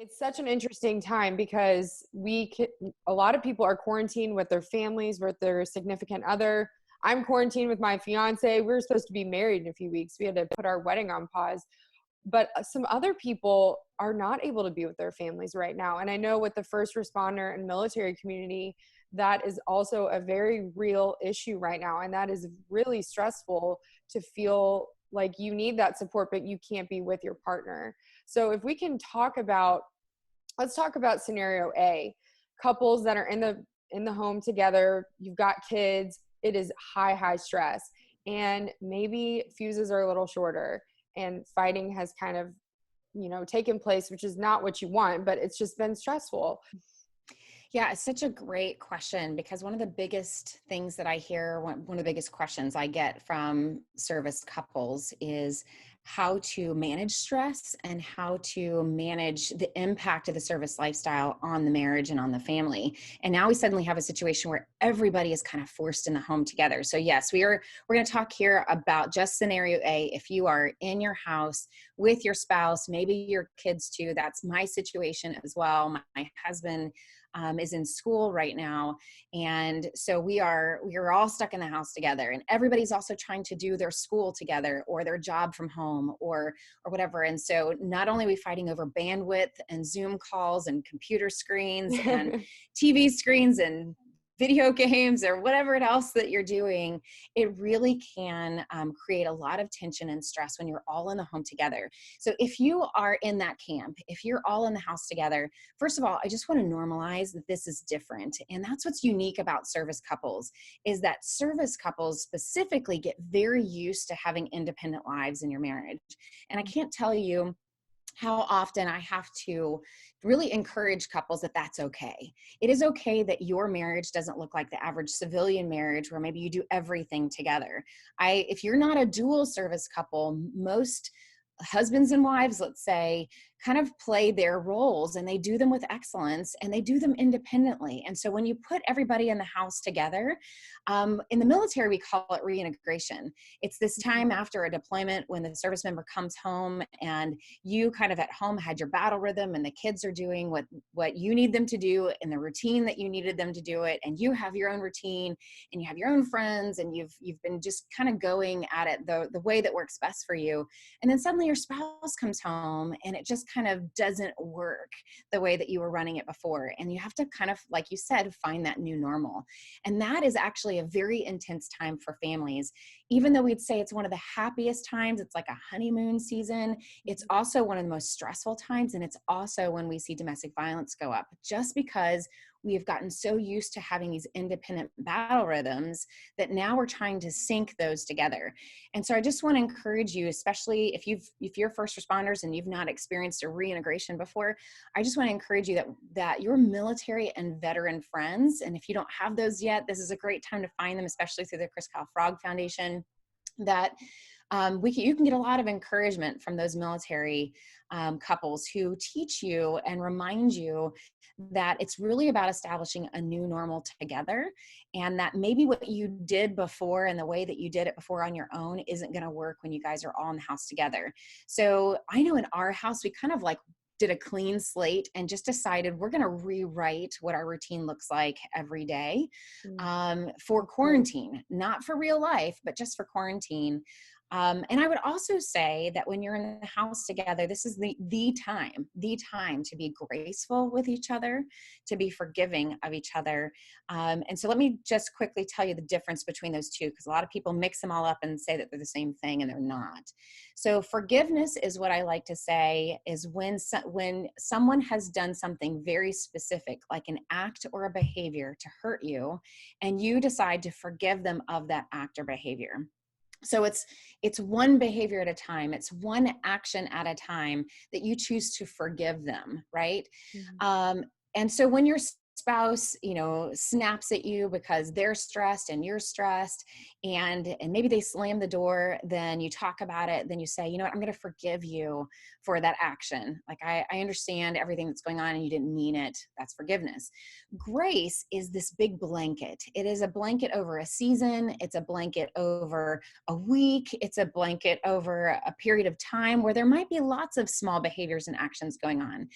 It's such an interesting time because a lot of people are quarantined with their families, with their significant other. I'm quarantined with my fiance. We were supposed to be married in a few weeks. We had to put our wedding on pause. But some other people are not able to be with their families right now. And I know with the first responder and military community, that is also a very real issue right now. And that is really stressful to feel like you need that support, but you can't be with your partner. So if we can let's talk about scenario A, couples that are in the home together, you've got kids, it is high stress, and maybe fuses are a little shorter and fighting has kind of, taken place, which is not what you want, but it's just been stressful. Yeah, it's such a great question because one of the biggest things that I hear, one of the biggest questions I get from service couples is how to manage stress and how to manage the impact of the service lifestyle on the marriage and on the family. And now we suddenly have a situation where everybody is kind of forced in the home together. So yes, we're going to talk here about just scenario A. If you are in your house with your spouse, maybe your kids too, that's my situation as well. My husband is in school right now. And so we are all stuck in the house together, and everybody's also trying to do their school together or their job from home or whatever. And so not only are we fighting over bandwidth and Zoom calls and computer screens and TV screens and video games or whatever else that you're doing, it really can create a lot of tension and stress when you're all in the home together. So if you are in that camp, if you're all in the house together, first of all, I just want to normalize that this is different. And that's what's unique about service couples, is that service couples specifically get very used to having independent lives in your marriage. And I can't tell you how often I have to really encourage couples that that's okay. It is okay that your marriage doesn't look like the average civilian marriage where maybe you do everything together. If you're not a dual service couple, most husbands and wives, let's say, kind of play their roles, and they do them with excellence, and they do them independently. And so when you put everybody in the house together, in the military, we call it reintegration. It's this time after a deployment when the service member comes home and you kind of at home had your battle rhythm, and the kids are doing what you need them to do in the routine that you needed them to do it. And you have your own routine and you have your own friends, and you've been just kind of going at it the way that works best for you. And then suddenly your spouse comes home and it just kind of doesn't work the way that you were running it before. And you have to kind of, like you said, find that new normal. And that is actually a very intense time for families. Even though we'd say it's one of the happiest times, it's like a honeymoon season, it's also one of the most stressful times. And it's also when we see domestic violence go up, just because we have gotten so used to having these independent battle rhythms that now we're trying to sync those together. And so I just want to encourage you, especially if you're first responders and you've not experienced a reintegration before, I just want to encourage you that your military and veteran friends, and if you don't have those yet, this is a great time to find them, especially through the Chris Kyle Frog Foundation, that you can get a lot of encouragement from those military couples who teach you and remind you that it's really about establishing a new normal together, and that maybe what you did before and the way that you did it before on your own isn't going to work when you guys are all in the house together. So I know in our house, we kind of did a clean slate and just decided we're going to rewrite what our routine looks like every day for quarantine, not for real life, but just for quarantine. And I would also say that when you're in the house together, this is the time to be graceful with each other, to be forgiving of each other. And so let me just quickly tell you the difference between those two, because a lot of people mix them all up and say that they're the same thing, and they're not. So forgiveness is what I like to say is when someone has done something very specific, like an act or a behavior to hurt you, and you decide to forgive them of that act or behavior. So it's one behavior at a time. It's one action at a time that you choose to forgive them, right? Mm-hmm. And so when you're spouse, snaps at you because they're stressed and you're stressed, and maybe they slam the door, then you talk about it, then you say, you know what, I'm going to forgive you for that action. Like, I understand everything that's going on and you didn't mean it. That's forgiveness. Grace is this big blanket. It is a blanket over a season. It's a blanket over a week. It's a blanket over a period of time where there might be lots of small behaviors and actions going on.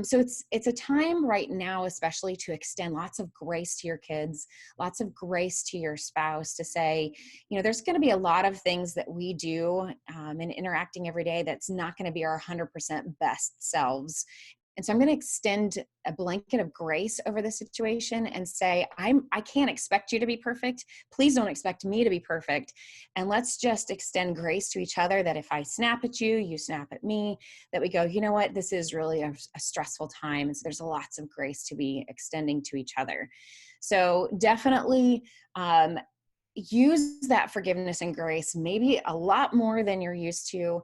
So it's a time right now, especially, to extend lots of grace to your kids, lots of grace to your spouse, to say, there's going to be a lot of things that we do in interacting every day that's not going to be our 100% best selves. And so I'm going to extend a blanket of grace over the situation and say, I can't expect you to be perfect. Please don't expect me to be perfect. And let's just extend grace to each other, that if I snap at you, you snap at me, that we go, you know what, this is really a stressful time. And so there's lots of grace to be extending to each other. So definitely, use that forgiveness and grace, maybe a lot more than you're used to.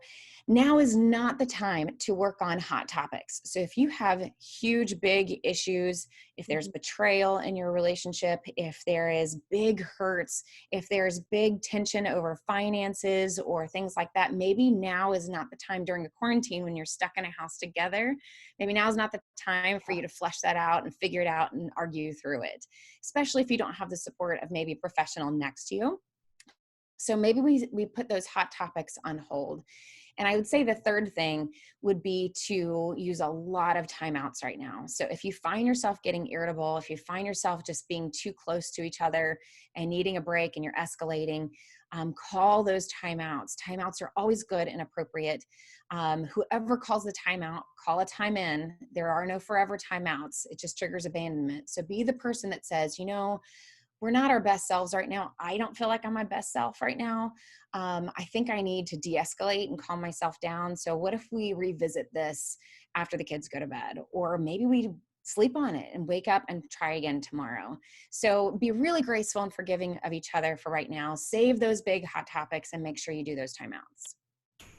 Now is not the time to work on hot topics. So if you have huge, big issues, if there's betrayal in your relationship, if there is big hurts, if there's big tension over finances or things like that, maybe now is not the time during a quarantine when you're stuck in a house together. Maybe now is not the time for you to flesh that out and figure it out and argue through it, especially if you don't have the support of maybe a professional next to you. So maybe we put those hot topics on hold. And I would say the third thing would be to use a lot of timeouts right now. So if you find yourself getting irritable, if you find yourself just being too close to each other and needing a break and you're escalating, call those timeouts. Timeouts are always good and appropriate. Whoever calls the timeout, call a time in. There are no forever timeouts. It just triggers abandonment. So be the person that says, we're not our best selves right now. I don't feel like I'm my best self right now. I think I need to de-escalate and calm myself down. So what if we revisit this after the kids go to bed? Or maybe we sleep on it and wake up and try again tomorrow. So be really graceful and forgiving of each other for right now. Save those big hot topics and make sure you do those timeouts.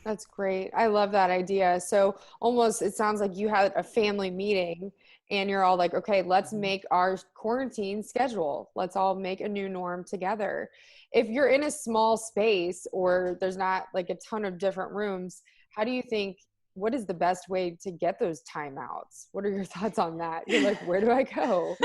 That's great. I love that idea. So almost, it sounds like you had a family meeting and you're all like, okay, let's make our quarantine schedule. Let's all make a new norm together. If you're in a small space or there's not like a ton of different rooms, how do you think, what is the best way to get those timeouts? What are your thoughts on that? You're like, where do I go?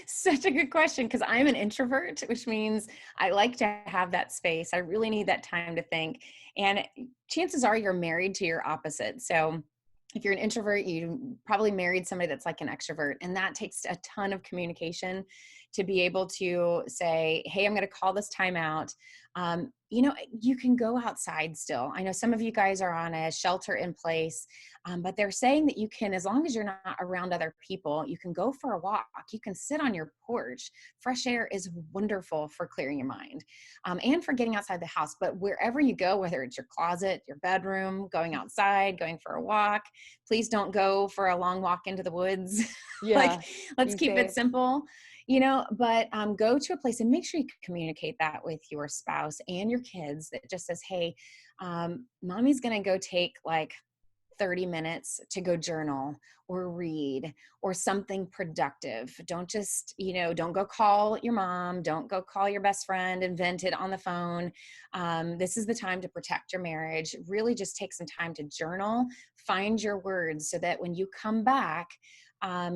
Such a good question, because I'm an introvert, which means I like to have that space. I really need that time to think. And chances are you're married to your opposite. So if you're an introvert, you probably married somebody that's like an extrovert. And that takes a ton of communication to be able to say, hey, I'm going to call this time out. You can go outside still. I know some of you guys are on a shelter in place, but they're saying that you can, as long as you're not around other people, you can go for a walk. You can sit on your porch. Fresh air is wonderful for clearing your mind and for getting outside the house. But wherever you go, whether it's your closet, your bedroom, going outside, going for a walk, please don't go for a long walk into the woods. Yeah. Let's keep it simple. But go to a place and make sure you communicate that with your spouse and your kids, that just says, hey, mommy's going to go take like 30 minutes to go journal or read or something productive. Don't just, don't go call your mom. Don't go call your best friend and vent it on the phone. This is the time to protect your marriage. Really just take some time to journal, find your words so that when you come back,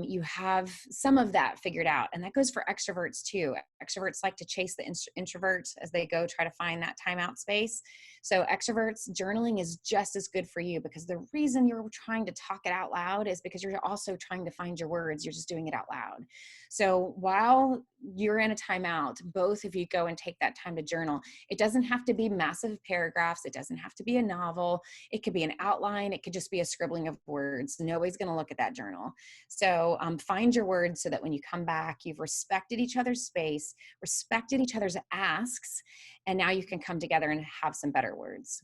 you have some of that figured out. And that goes for extroverts too. Extroverts like to chase the introvert as they go try to find that timeout space. So extroverts, journaling is just as good for you, because the reason you're trying to talk it out loud is because you're also trying to find your words. You're just doing it out loud. So while you're in a timeout, both of you go and take that time to journal. It doesn't have to be massive paragraphs. It doesn't have to be a novel. It could be an outline. It could just be a scribbling of words. Nobody's going to look at that journal. So find your words so that when you come back, you've respected each other's space, respected each other's asks, and now you can come together and have some better words.